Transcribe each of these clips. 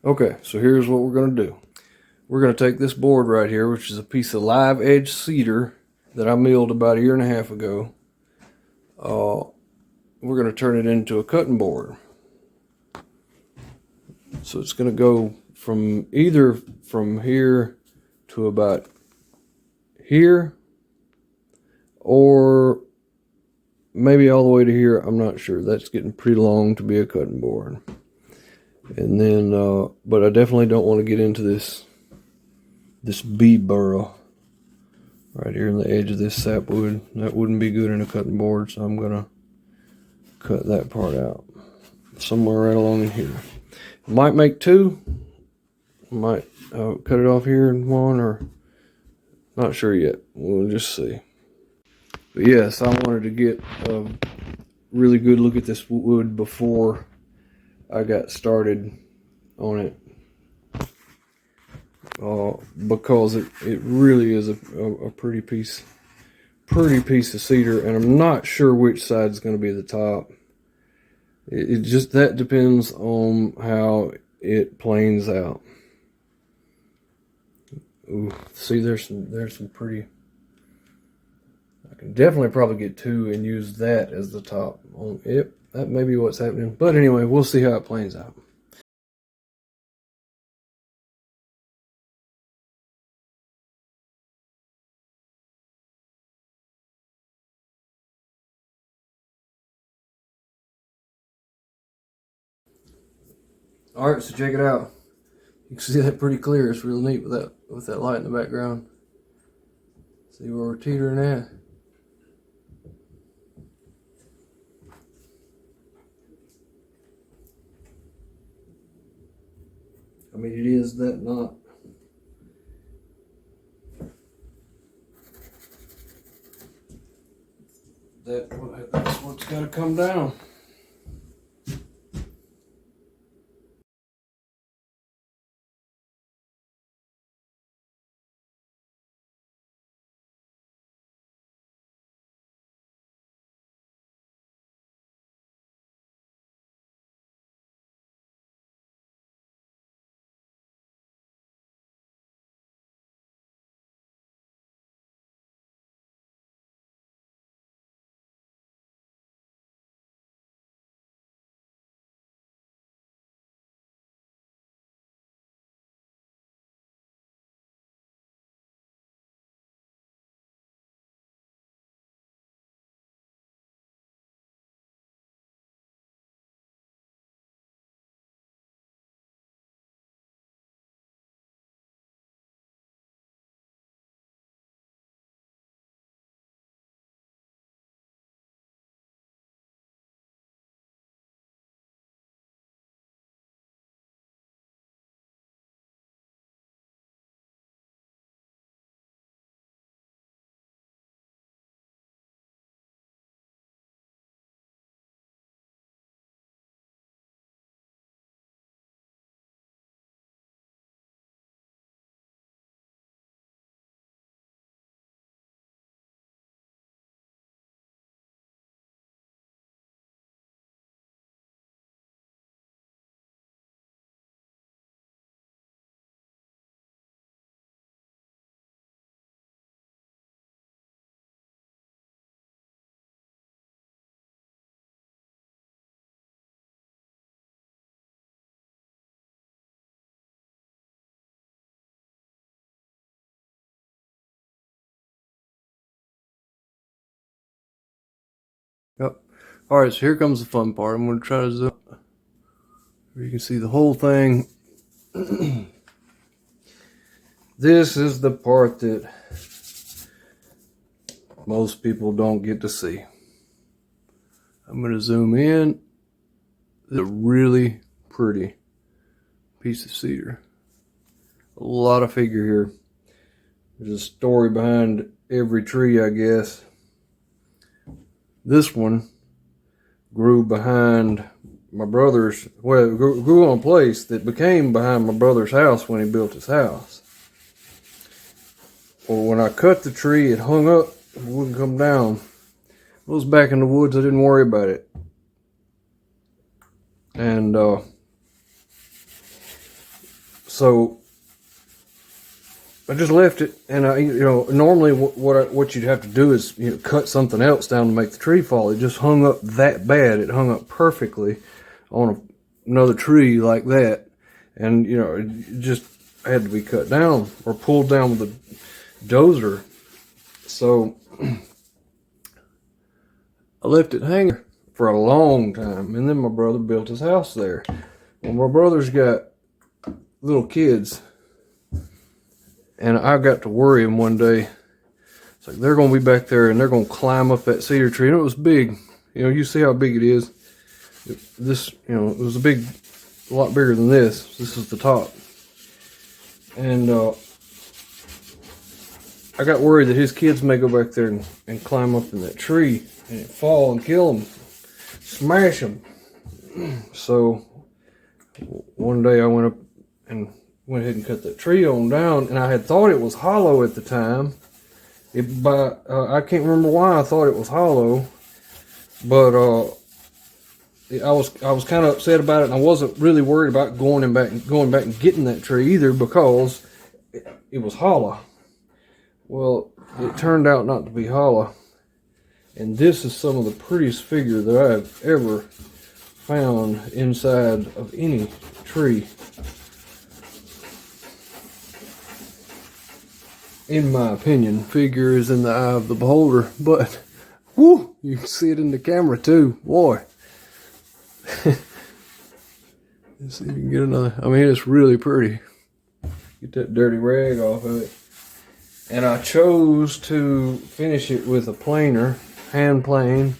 Okay, so here's what we're going to do. We're going to take this board right here, which is a piece of live edge cedar that I milled about 1.5 years ago. We're going to turn it into a cutting board. So it's going to go from either from here to about here, or maybe all the way to here. I'm not sure. That's getting pretty long to be a cutting board. And then, but I definitely don't want to get into this bee burrow right here in the edge of this sapwood. That wouldn't be good in a cutting board, so I'm gonna cut that part out somewhere right along in here. Might make two. Might cut it off here in one, or not sure yet. We'll just see. But yes, I wanted to get a really good look at this wood before I got started on it, because it really is a pretty piece of cedar, and I'm not sure which side is going to be the top. It just, that depends on how it planes out. Ooh, see, there's some pretty. I can definitely probably get two and use that as the top. Yep, that may be what's happening. But anyway, we'll see how it planes out. All right, so check it out. You can see that pretty clear. It's real neat with that light in the background. See where we're teetering at. I mean, it is that knot. That's what's got to come down. Yep. All right, so here comes the fun part. I'm going to try to zoom. You can see the whole thing. This is the part that most people don't get to see. I'm going to zoom in. It's a really pretty piece of cedar. A lot of figure here. There's a story behind every tree, I guess. This one grew behind my brother's, well, it grew on a place that became behind my brother's house when he built his house. Well, when I cut the tree, it hung up. It wouldn't come down. It was back in the woods. I didn't worry about it. And So I just left it, and normally what you'd have to do is cut something else down to make the tree fall. It just hung up that bad. It hung up perfectly on another tree like that, and it just had to be cut down or pulled down with a dozer. So I left it hanging for a long time, and then my brother built his house there. Well, my brother's got little kids, and I got to worrying one day. It's like they're going to be back there and they're going to climb up that cedar tree. And it was big. You see how big it is. This, it was a lot bigger than this. This is the top. And I got worried that his kids may go back there and climb up in that tree and fall and kill them, smash them. So one day I went up and went ahead and cut that tree on down, and I had thought it was hollow at the time. I can't remember why I thought it was hollow, but I was kind of upset about it, and I wasn't really worried about going back and getting that tree either, because it was hollow. Well, it turned out not to be hollow, and this is some of the prettiest figure that I have ever found inside of any tree. In my opinion, figure is in the eye of the beholder, but whoo, you can see it in the camera too, boy. Let's see if you can get another. I mean, it's really pretty. Get that dirty rag off of it. And I chose to finish it with a planer, hand plane.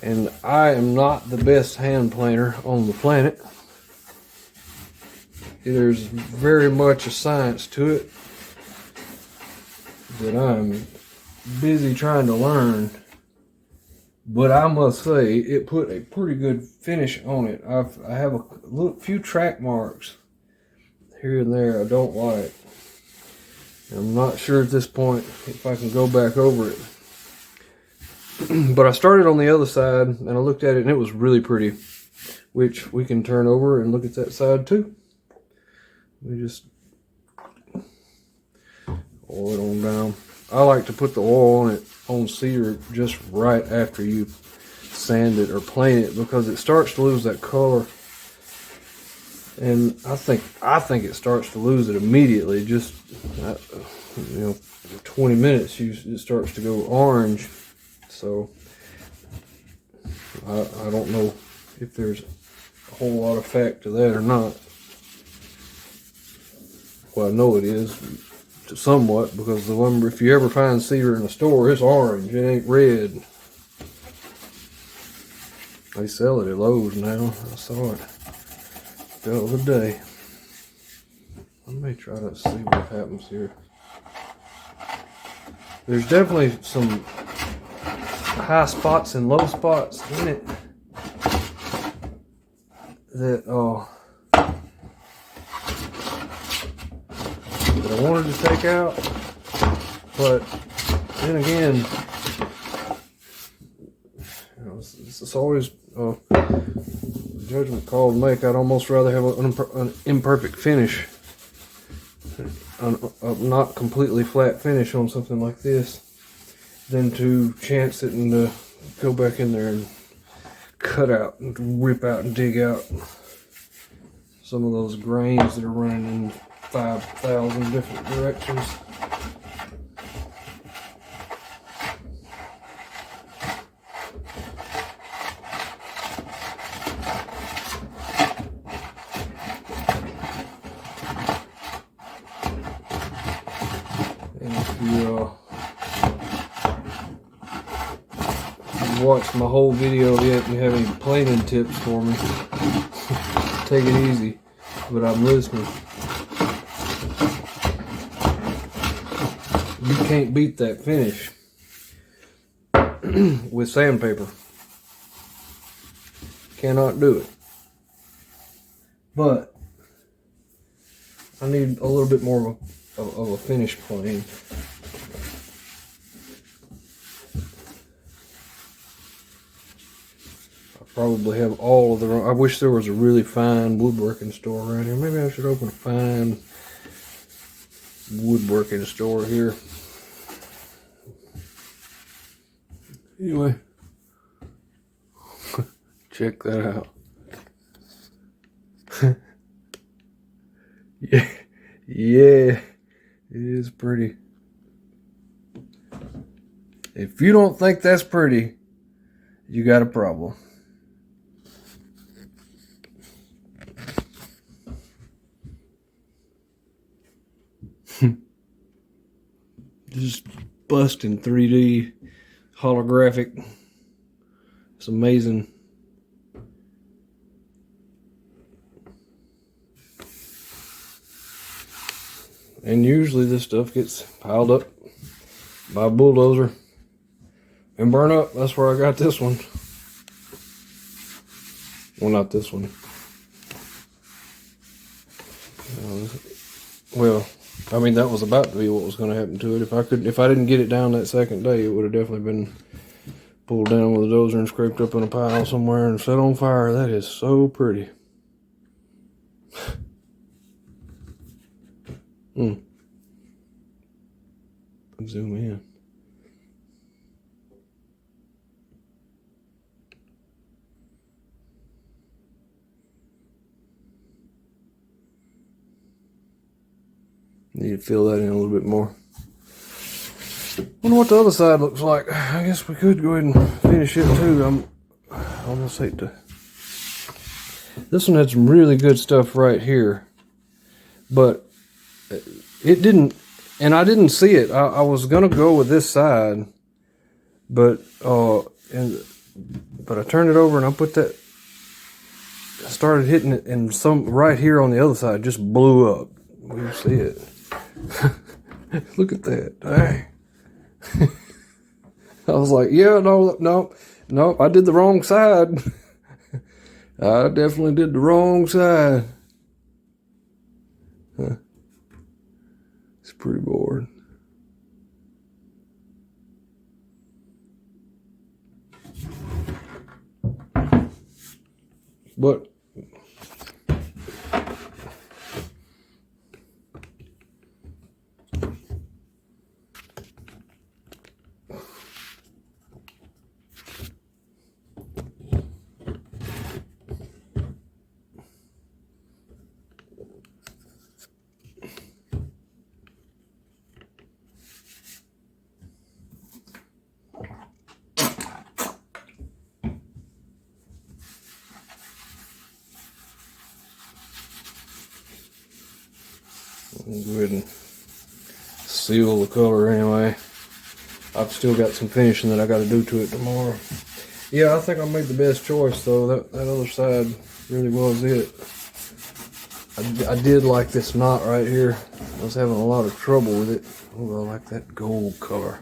And I am not the best hand planer on the planet. There's very much a science to it that I'm busy trying to learn, but I must say it put a pretty good finish on it. I have a few track marks here and there I don't like. I'm not sure at this point if I can go back over it. But I started on the other side and I looked at it and it was really pretty, which we can turn over and look at that side too. We just oil it on down. I like to put the oil on cedar just right after you sand it or plane it, because it starts to lose that color. And I think it starts to lose it immediately. Just 20 minutes, it starts to go orange. So I don't know if there's a whole lot of fact to that or not. Well, I know it is somewhat, because the lumber, if you ever find cedar in a store, it's orange, it ain't red. They sell it at Lowe's now. I saw it the other day. I may try to see what happens here. There's definitely some high spots and low spots in it that I wanted to take out, but then again, it's always a judgment call to make. I'd almost rather have an imperfect finish, a not completely flat finish on something like this, than to chance it and go back in there and cut out and rip out and dig out some of those grains that are running in 5,000 different directions. And if you watched my whole video yet and you have any planing tips for me, take it easy, but I'm listening. You can't beat that finish with sandpaper. Cannot do it. But I need a little bit more of a finish plane. I probably have all of the wrong. I wish there was a really fine woodworking store around here. Maybe I should open a fine woodworking store here. Anyway, check that out. Yeah, yeah, it is pretty. If you don't think that's pretty, you got a problem. Just busting 3D holographic. It's amazing. And usually this stuff gets piled up by a bulldozer and burn up. That's where I got this one. Well, not this one. Well, I mean, that was about to be what was going to happen to it. If I didn't get it down that second day, it would have definitely been pulled down with a dozer and scraped up in a pile somewhere and set on fire. That is so pretty. Zoom in. Need to fill that in a little bit more. Wonder what the other side looks like. I guess we could go ahead and finish it too. I almost hate to. This one had some really good stuff right here, but it didn't, and I didn't see it. I was gonna go with this side, but I turned it over and I put that. I started hitting it, and some right here on the other side just blew up. You see it. Look at that. Dang. I was like, yeah, no, I did the wrong side. I definitely did the wrong side. It's pretty bored. But go ahead and seal the color anyway. I've still got some finishing that I got to do to it tomorrow. Yeah, I think I made the best choice though. That other side really was it. I did like this knot right here. I was having a lot of trouble with it. Oh, I like that gold color.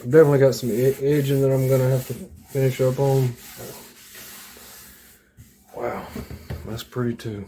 I've definitely got some edging that I'm gonna have to finish up on. Wow, that's pretty too.